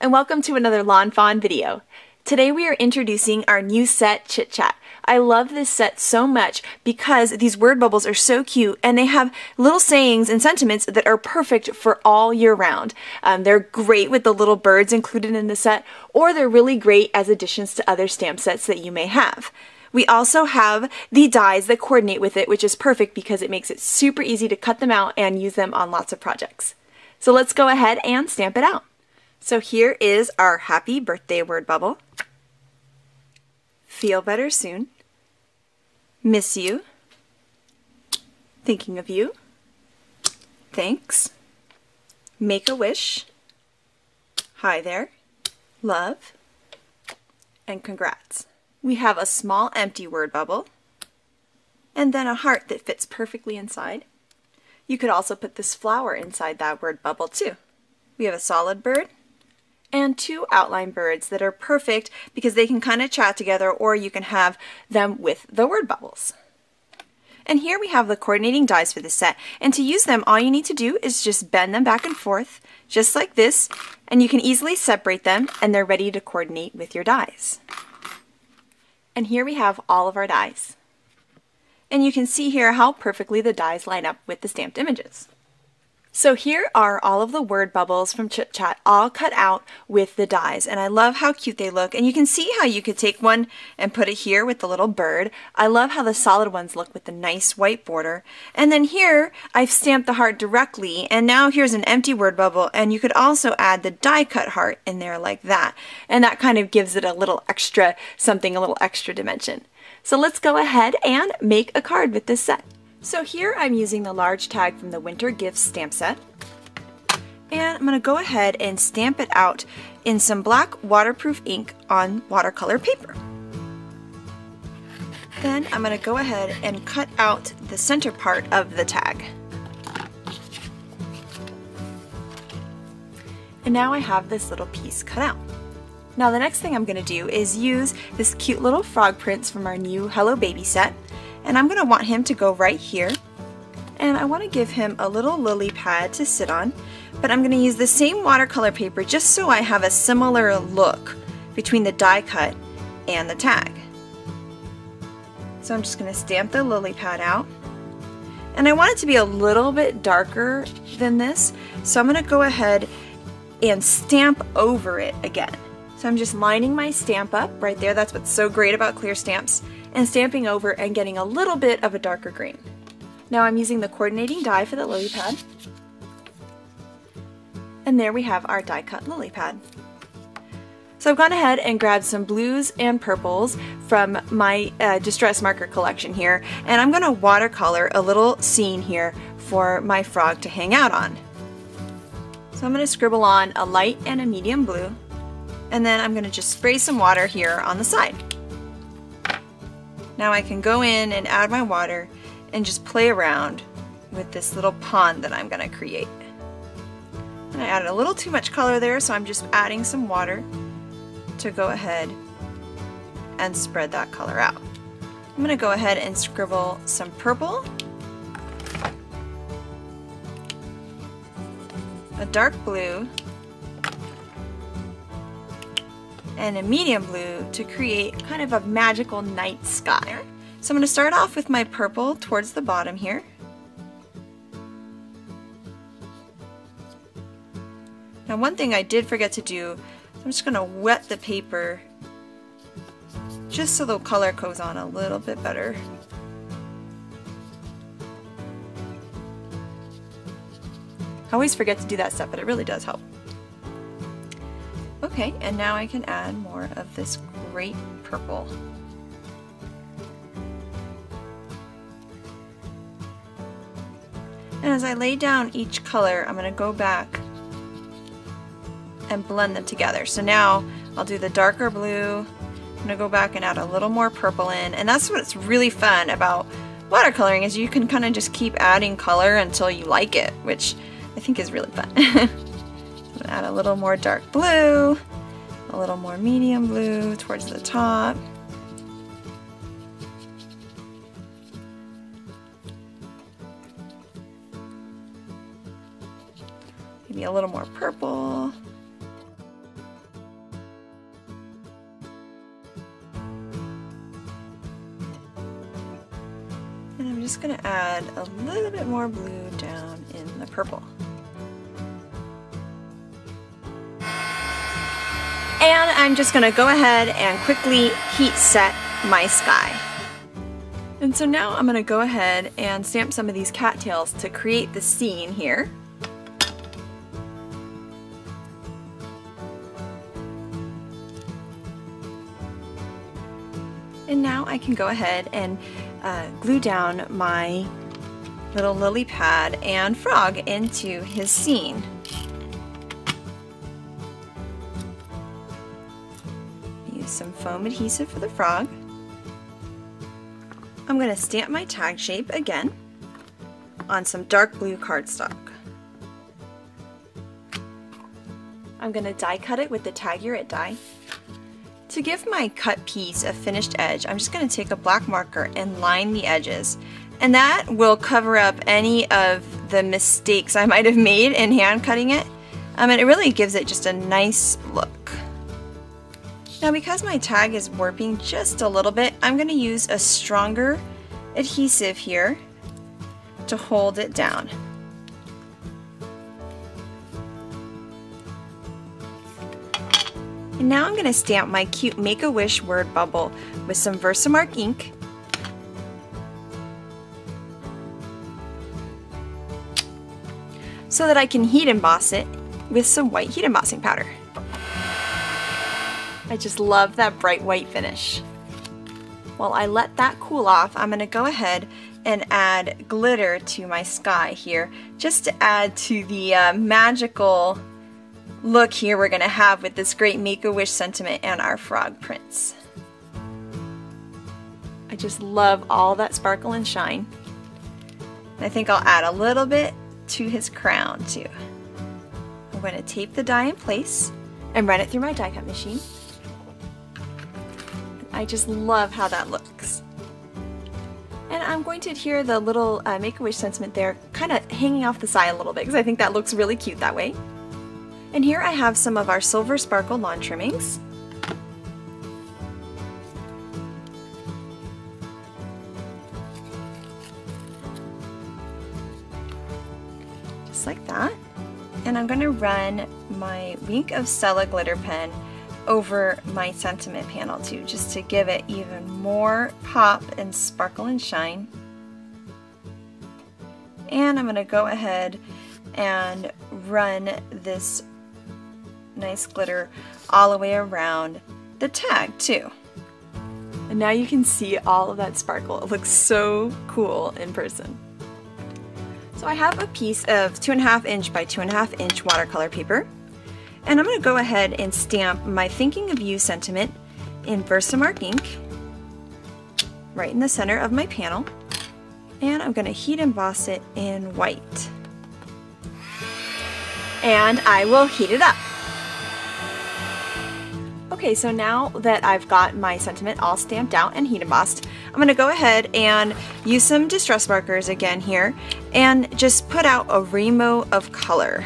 and welcome to another Lawn Fawn video. Today we are introducing our new set, Chit Chat. I love this set so much because these word bubbles are so cute and they have little sayings and sentiments that are perfect for all year round. They're great with the little birds included in the set, or they're really great as additions to other stamp sets that you may have. We also have the dies that coordinate with it, which is perfect because it makes it super easy to cut them out and use them on lots of projects. So let's go ahead and stamp it out. So here is our happy birthday word bubble. Feel better soon. Miss you. Thinking of you. Thanks. Make a wish. Hi there. Love. And congrats. We have a small empty word bubble, and then a heart that fits perfectly inside. You could also put this flower inside that word bubble too. We have a solid bird and two outline birds that are perfect because they can kind of chat together, or you can have them with the word bubbles. And here we have the coordinating dies for this set, and to use them all you need to do is just bend them back and forth just like this, and you can easily separate them and they're ready to coordinate with your dies. And here we have all of our dies. And you can see here how perfectly the dies line up with the stamped images. So here are all of the word bubbles from Chit Chat all cut out with the dies, and I love how cute they look. And you can see how you could take one and put it here with the little bird. I love how the solid ones look with the nice white border. And then here I've stamped the heart directly, and now here's an empty word bubble, and you could also add the die cut heart in there like that. And that kind of gives it a little extra something, a little extra dimension. So let's go ahead and make a card with this set. So here I'm using the large tag from the Winter Gifts stamp set, and I'm going to go ahead and stamp it out in some black waterproof ink on watercolor paper. Then I'm going to go ahead and cut out the center part of the tag. And now I have this little piece cut out. Now the next thing I'm going to do is use this cute little frog prints from our new Hello Baby set. And I'm going to want him to go right here, and I want to give him a little lily pad to sit on, but I'm going to use the same watercolor paper just so I have a similar look between the die cut and the tag. So I'm just going to stamp the lily pad out, and I want it to be a little bit darker than this, so I'm going to go ahead and stamp over it again. So I'm just lining my stamp up right there. That's what's so great about clear stamps, and stamping over and getting a little bit of a darker green. Now I'm using the coordinating die for the lily pad. And there we have our die cut lily pad. So I've gone ahead and grabbed some blues and purples from my distress marker collection here, and I'm going to watercolor a little scene here for my frog to hang out on. So I'm going to scribble on a light and a medium blue, and then I'm going to just spray some water here on the side. Now I can go in and add my water and just play around with this little pond that I'm going to create. And I added a little too much color there, so I'm just adding some water to go ahead and spread that color out. I'm going to go ahead and scribble some purple, a dark blue, and a medium blue to create kind of a magical night sky. So I'm going to start off with my purple towards the bottom here. Now one thing I did forget to do, I'm just going to wet the paper just so the color goes on a little bit better. I always forget to do that stuff, but it really does help. Okay, and now I can add more of this great purple. And as I lay down each color, I'm going to go back and blend them together. So now I'll do the darker blue, I'm going to go back and add a little more purple in, and that's what's really fun about watercoloring, is you can kind of just keep adding color until you like it, which I think is really fun. I'm going to add a little more dark blue, a little more medium blue towards the top. Maybe a little more purple. And I'm just going to add a little bit more blue down in the purple. And I'm just going to go ahead and quickly heat set my sky. And so now I'm going to go ahead and stamp some of these cattails to create the scene here. And now I can go ahead and glue down my little lily pad and frog into his scene. Use some foam adhesive for the frog. I'm going to stamp my tag shape again on some dark blue cardstock. I'm going to die cut it with the Tag-Your-It die. To give my cut piece a finished edge, I'm just going to take a black marker and line the edges. And that will cover up any of the mistakes I might have made in hand cutting it. And it really gives it just a nice look. Now because my tag is warping just a little bit, I'm going to use a stronger adhesive here to hold it down. And now I'm going to stamp my cute Make-A-Wish word bubble with some Versamark ink. So that I can heat emboss it with some white heat embossing powder. I just love that bright white finish. While I let that cool off, I'm going to go ahead and add glitter to my sky here, just to add to the magical look here we're going to have with this great Make-A-Wish sentiment and our frog prints. I just love all that sparkle and shine. And I think I'll add a little bit to his crown too. I'm going to tape the die in place and run it through my die cut machine. I just love how that looks. And I'm going to adhere the little Make-A-Wish sentiment there, kind of hanging off the side a little bit because I think that looks really cute that way. And here I have some of our silver sparkle lawn trimmings. Just like that. And I'm going to run my Wink of Stella glitter pen over my sentiment panel too, just to give it even more pop and sparkle and shine. And I'm going to go ahead and run this nice glitter all the way around the tag too. And now you can see all of that sparkle. It looks so cool in person. So I have a piece of 2.5 inch by 2.5 inch watercolor paper, and I'm going to go ahead and stamp my Thinking of You sentiment in Versamark ink right in the center of my panel, and I'm going to heat emboss it in white. And I will heat it up. Okay, so now that I've got my sentiment all stamped out and heat embossed, I'm going to go ahead and use some distress markers again here and just put out a rainbow of color.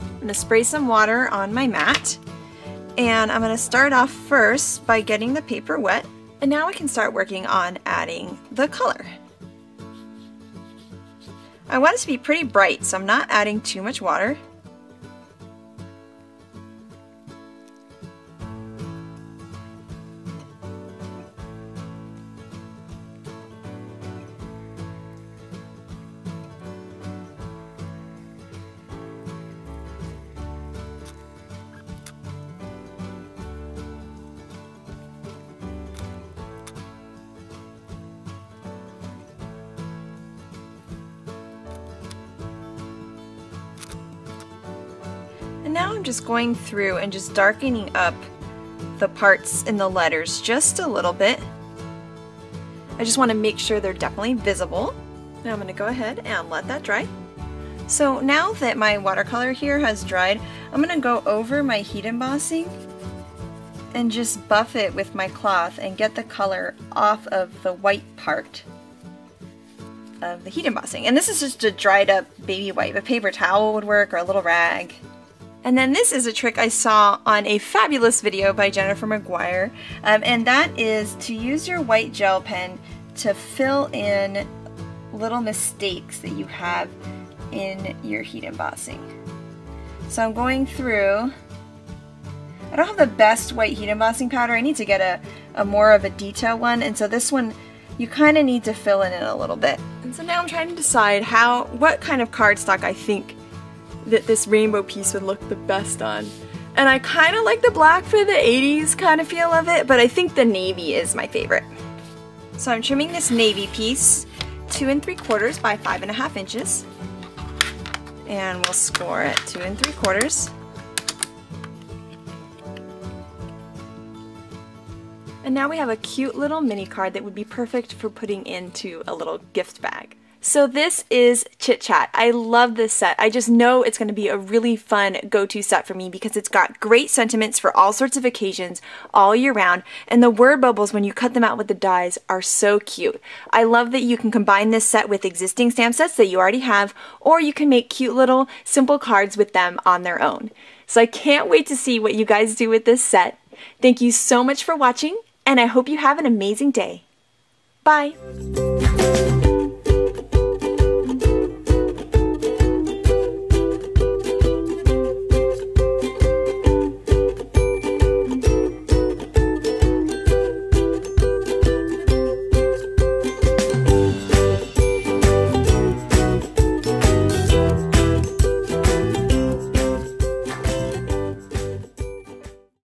I'm going to spray some water on my mat, and I'm going to start off first by getting the paper wet, and now I can start working on adding the color. I want it to be pretty bright, so I'm not adding too much water. And now I'm just going through and just darkening up the parts in the letters just a little bit. I just want to make sure they're definitely visible. Now I'm going to go ahead and let that dry. So now that my watercolor here has dried, I'm going to go over my heat embossing and just buff it with my cloth and get the color off of the white part of the heat embossing. And this is just a dried up baby wipe. A paper towel would work, or a little rag. And then this is a trick I saw on a fabulous video by Jennifer McGuire, and that is to use your white gel pen to fill in little mistakes that you have in your heat embossing. So I'm going through. I don't have the best white heat embossing powder. I need to get a more of a detail one, and so this one you kind of need to fill in it a little bit. And so now I'm trying to decide what kind of cardstock I think that this rainbow piece would look the best on. And I kind of like the black for the 80s kind of feel of it, but I think the navy is my favorite. So I'm trimming this navy piece 2 3/4 by 5.5 inches. And we'll score at 2 3/4. And now we have a cute little mini card that would be perfect for putting into a little gift bag. So this is Chit Chat. I love this set. I just know it's going to be a really fun go-to set for me because it's got great sentiments for all sorts of occasions all year round, and the word bubbles when you cut them out with the dies are so cute. I love that you can combine this set with existing stamp sets that you already have, or you can make cute little simple cards with them on their own. So I can't wait to see what you guys do with this set. Thank you so much for watching, and I hope you have an amazing day. Bye!